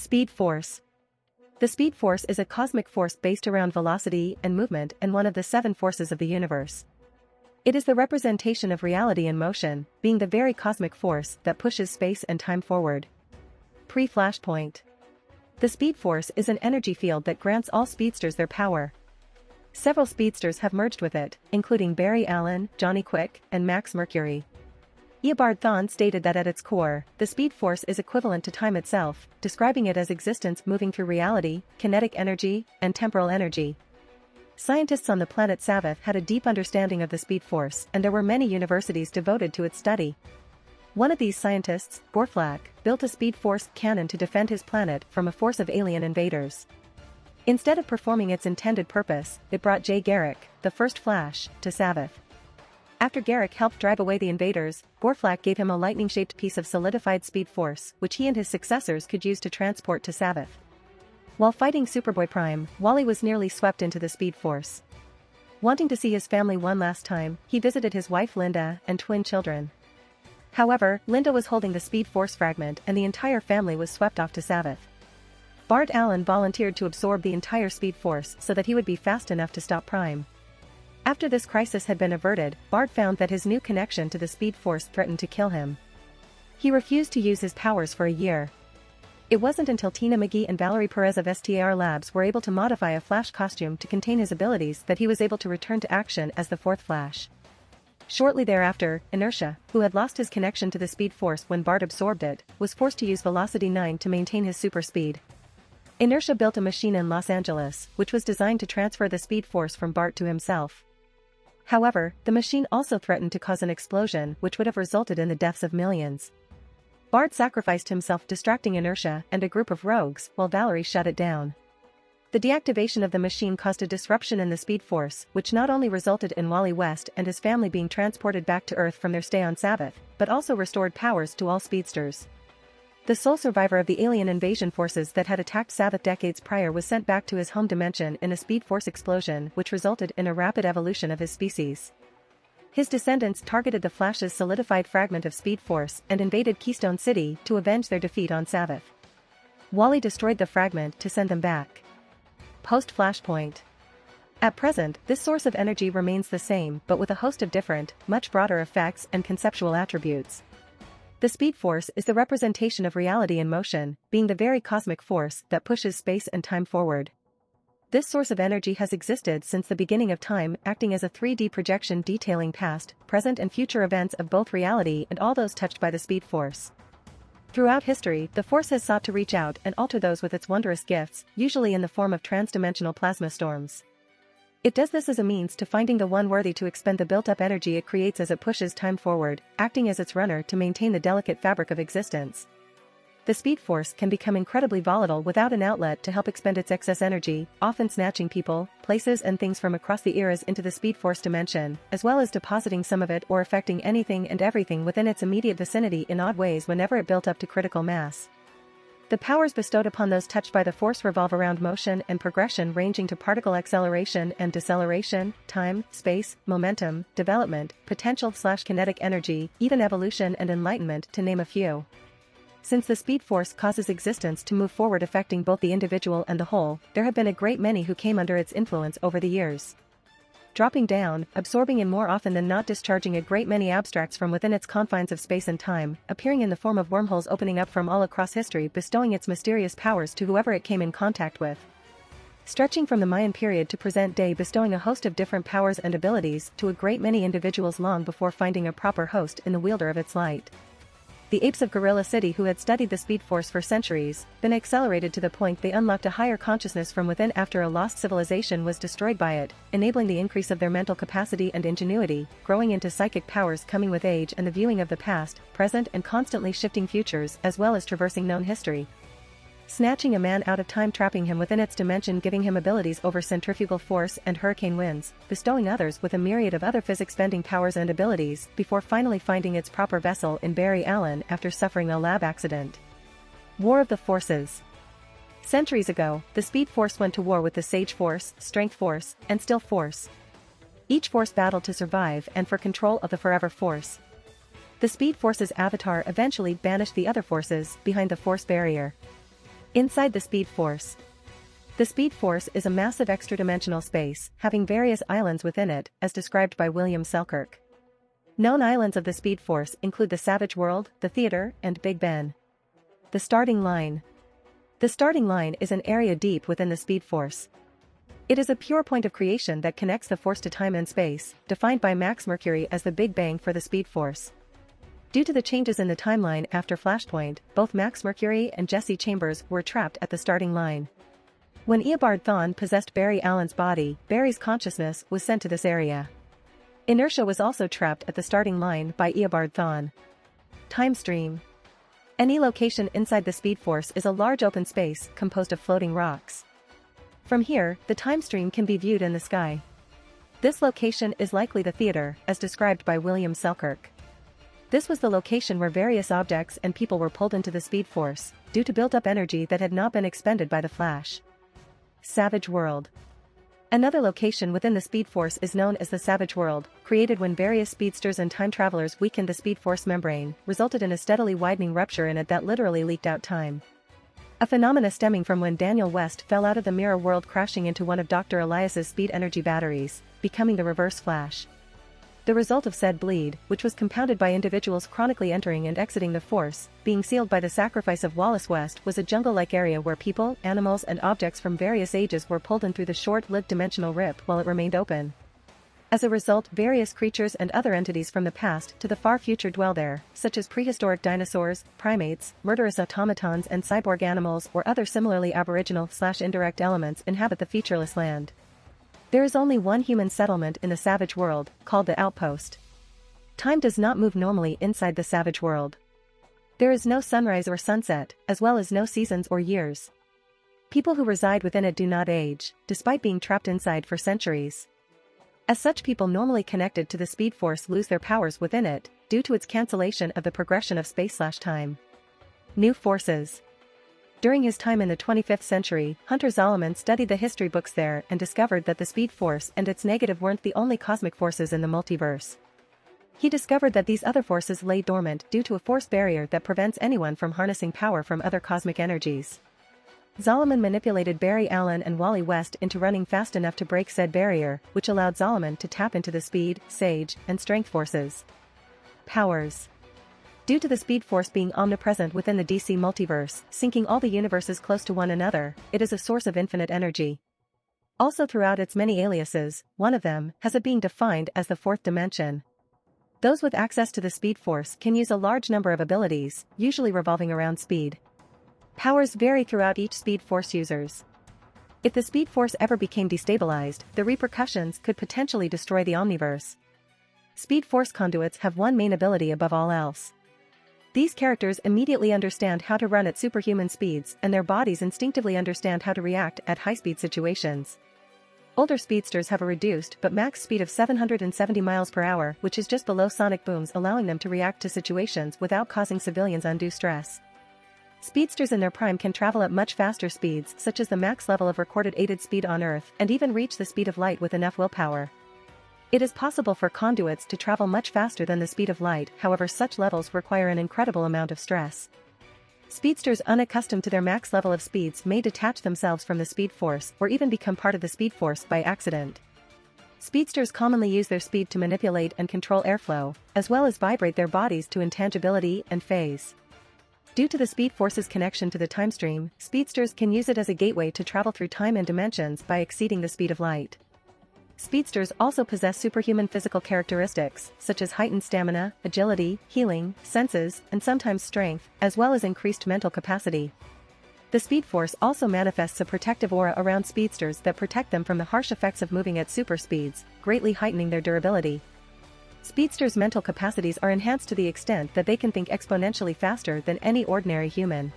Speed force. The speed force is a cosmic force based around velocity and movement and one of the 7 forces of the universe. It is the representation of reality in motion, being the very cosmic force that pushes space and time forward. PreFlashpoint. The speed force is an energy field that grants all speedsters their power. Several speedsters have merged with it, including Barry Allen, Johnny Quick, and Max Mercury. Eobard Thawne stated that at its core, the speed force is equivalent to time itself, describing it as existence moving through reality, kinetic energy, and temporal energy. Scientists on the planet Savath had a deep understanding of the speed force, and there were many universities devoted to its study. One of these scientists, Gorflak, built a speed force cannon to defend his planet from a force of alien invaders. Instead of performing its intended purpose, it brought Jay Garrick, the first Flash, to Savath. After Garrick helped drive away the invaders, Gorflak gave him a lightning-shaped piece of solidified speed force, which he and his successors could use to transport to Savath. While fighting Superboy Prime, Wally was nearly swept into the speed force. Wanting to see his family one last time, he visited his wife Linda and twin children. However, Linda was holding the speed force fragment and the entire family was swept off to Savath. Bart Allen volunteered to absorb the entire speed force so that he would be fast enough to stop Prime. After this crisis had been averted, Bart found that his new connection to the speed force threatened to kill him. He refused to use his powers for a year. It wasn't until Tina McGee and Valerie Perez of STAR Labs were able to modify a Flash costume to contain his abilities that he was able to return to action as the 4th Flash. Shortly thereafter, Inertia, who had lost his connection to the speed force when Bart absorbed it, was forced to use Velocity 9 to maintain his super speed. Inertia built a machine in Los Angeles, which was designed to transfer the speed force from Bart to himself. However, the machine also threatened to cause an explosion which would have resulted in the deaths of millions. Bart sacrificed himself distracting Inertia and a group of rogues while Valerie shut it down. The deactivation of the machine caused a disruption in the speed force which not only resulted in Wally West and his family being transported back to Earth from their stay on Savath, but also restored powers to all speedsters. The sole survivor of the alien invasion forces that had attacked Savath decades prior was sent back to his home dimension in a speed force explosion which resulted in a rapid evolution of his species. His descendants targeted the Flash's solidified fragment of speed force and invaded Keystone City to avenge their defeat on Savath. Wally destroyed the fragment to send them back. PostFlashpoint. At present, this source of energy remains the same but with a host of different, much broader effects and conceptual attributes. The speed force is the representation of reality in motion, being the very cosmic force that pushes space and time forward. This source of energy has existed since the beginning of time, acting as a 3D projection detailing past, present and future events of both reality and all those touched by the speed force. Throughout history, the force has sought to reach out and alter those with its wondrous gifts, usually in the form of transdimensional plasma storms. It does this as a means to finding the one worthy to expend the built-up energy it creates as it pushes time forward, acting as its runner to maintain the delicate fabric of existence. The speed force can become incredibly volatile without an outlet to help expend its excess energy, often snatching people, places and things from across the eras into the speed force dimension, as well as depositing some of it or affecting anything and everything within its immediate vicinity in odd ways whenever it built up to critical mass. The powers bestowed upon those touched by the force revolve around motion and progression ranging to particle acceleration and deceleration, time, space, momentum, development, potential/kinetic energy, even evolution and enlightenment to name a few. Since the speed force causes existence to move forward affecting both the individual and the whole, there have been a great many who came under its influence over the years. Dropping down, absorbing and more often than not discharging a great many abstracts from within its confines of space and time, appearing in the form of wormholes opening up from all across history bestowing its mysterious powers to whoever it came in contact with. Stretching from the Mayan period to present day bestowing a host of different powers and abilities to a great many individuals long before finding a proper host in the wielder of its light. The apes of Gorilla City who had studied the speed force for centuries, been accelerated to the point they unlocked a higher consciousness from within after a lost civilization was destroyed by it, enabling the increase of their mental capacity and ingenuity, growing into psychic powers coming with age and the viewing of the past, present and constantly shifting futures as well as traversing known history. Snatching a man out of time, trapping him within its dimension, giving him abilities over centrifugal force and hurricane winds, bestowing others with a myriad of other physics-bending powers and abilities before finally finding its proper vessel in Barry Allen after suffering a lab accident. War of the Forces. Centuries ago, the Speed Force went to war with the Sage Force, Strength Force, and Still Force. Each force battled to survive and for control of the Forever Force. The Speed Force's avatar eventually banished the other forces behind the Force barrier. Inside the Speed Force. The Speed Force is a massive extra-dimensional space, having various islands within it, as described by William Selkirk. Known islands of the Speed Force include the Savage World, the Theater, and Big Ben. The Starting Line. The starting line is an area deep within the Speed Force. It is a pure point of creation that connects the Force to time and space, defined by Max Mercury as the Big Bang for the Speed Force. Due to the changes in the timeline after Flashpoint, both Max Mercury and Jesse Chambers were trapped at the starting line. When Eobard Thawne possessed Barry Allen's body, Barry's consciousness was sent to this area. Inertia was also trapped at the starting line by Eobard Thawne. Time Stream. Any location inside the Speed Force is a large open space composed of floating rocks. From here, the time stream can be viewed in the sky. This location is likely the theater, as described by William Selkirk. This was the location where various objects and people were pulled into the Speed Force, due to built-up energy that had not been expended by the Flash. Savage World. Another location within the Speed Force is known as the Savage World, created when various speedsters and time travelers weakened the Speed Force membrane, resulted in a steadily widening rupture in it that literally leaked out time. A phenomena stemming from when Daniel West fell out of the mirror world, crashing into one of Dr. Elias's speed energy batteries, becoming the Reverse Flash. The result of said bleed, which was compounded by individuals chronically entering and exiting the Force, being sealed by the sacrifice of Wallace West, was a jungle-like area where people, animals and objects from various ages were pulled in through the short-lived dimensional rip while it remained open. As a result, various creatures and other entities from the past to the far future dwell there, such as prehistoric dinosaurs, primates, murderous automatons and cyborg animals or other similarly aboriginal/indirect elements inhabit the featureless land. There is only one human settlement in the Savage World, called the Outpost. Time does not move normally inside the Savage World. There is no sunrise or sunset, as well as no seasons or years. People who reside within it do not age, despite being trapped inside for centuries. As such, people normally connected to the Speed Force lose their powers within it, due to its cancellation of the progression of space/time. New Forces. During his time in the 25th century, Hunter Zolomon studied the history books there and discovered that the Speed Force and its negative weren't the only cosmic forces in the multiverse. He discovered that these other forces lay dormant due to a force barrier that prevents anyone from harnessing power from other cosmic energies. Zolomon manipulated Barry Allen and Wally West into running fast enough to break said barrier, which allowed Zolomon to tap into the speed, sage, and strength forces. Powers. Due to the Speed Force being omnipresent within the DC multiverse, syncing all the universes close to one another, it is a source of infinite energy. Also, throughout its many aliases, one of them has a being defined as the fourth dimension. Those with access to the Speed Force can use a large number of abilities, usually revolving around speed. Powers vary throughout each Speed Force users. If the Speed Force ever became destabilized, the repercussions could potentially destroy the Omniverse. Speed Force conduits have one main ability above all else. These characters immediately understand how to run at superhuman speeds, and their bodies instinctively understand how to react at high-speed situations. Older speedsters have a reduced but max speed of 770 miles per hour, which is just below sonic booms, allowing them to react to situations without causing civilians undue stress. Speedsters in their prime can travel at much faster speeds, such as the max level of recorded aided speed on Earth, and even reach the speed of light with enough willpower. It is possible for conduits to travel much faster than the speed of light, however such levels require an incredible amount of stress. Speedsters unaccustomed to their max level of speeds may detach themselves from the Speed Force or even become part of the Speed Force by accident. Speedsters commonly use their speed to manipulate and control airflow, as well as vibrate their bodies to intangibility and phase. Due to the Speed Force's connection to the time stream, speedsters can use it as a gateway to travel through time and dimensions by exceeding the speed of light. Speedsters also possess superhuman physical characteristics, such as heightened stamina, agility, healing, senses, and sometimes strength, as well as increased mental capacity. The Speed Force also manifests a protective aura around speedsters that protect them from the harsh effects of moving at super speeds, greatly heightening their durability. Speedsters' mental capacities are enhanced to the extent that they can think exponentially faster than any ordinary human.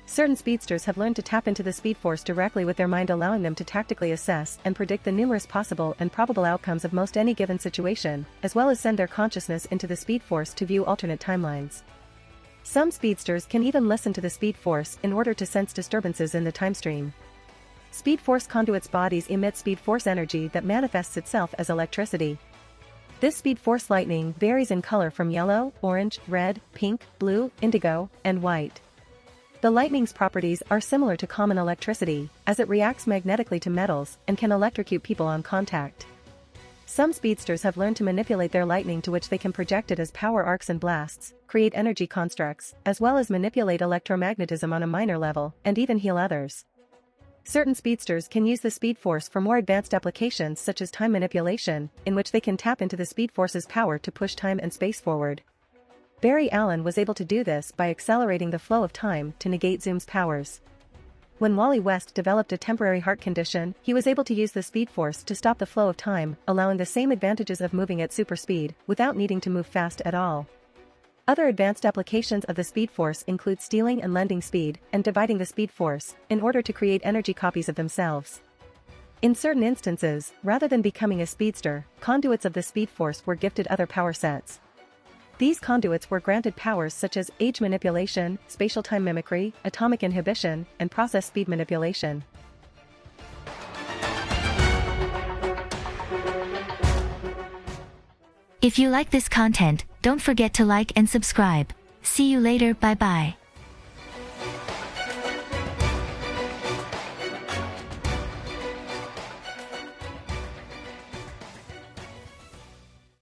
Certain speedsters have learned to tap into the Speed Force directly with their mind, allowing them to tactically assess and predict the numerous possible and probable outcomes of most any given situation, as well as send their consciousness into the Speed Force to view alternate timelines. Some speedsters can even listen to the Speed Force in order to sense disturbances in the time stream. Speed Force conduits' bodies emit Speed Force energy that manifests itself as electricity. This Speed Force lightning varies in color from yellow, orange, red, pink, blue, indigo, and white. The lightning's properties are similar to common electricity, as it reacts magnetically to metals and can electrocute people on contact. Some speedsters have learned to manipulate their lightning to which they can project it as power arcs and blasts, create energy constructs, as well as manipulate electromagnetism on a minor level, and even heal others. Certain speedsters can use the speed force for more advanced applications such as time manipulation, in which they can tap into the speed force's power to push time and space forward. Barry Allen was able to do this by accelerating the flow of time to negate Zoom's powers. When Wally West developed a temporary heart condition, he was able to use the speed force to stop the flow of time, allowing the same advantages of moving at super speed, without needing to move fast at all. Other advanced applications of the speed force include stealing and lending speed, and dividing the speed force, in order to create energy copies of themselves. In certain instances, rather than becoming a speedster, conduits of the speed force were gifted other power sets. These conduits were granted powers such as age manipulation, spatial time mimicry, atomic inhibition, and process speed manipulation. If you like this content, don't forget to like and subscribe. See you later, bye bye.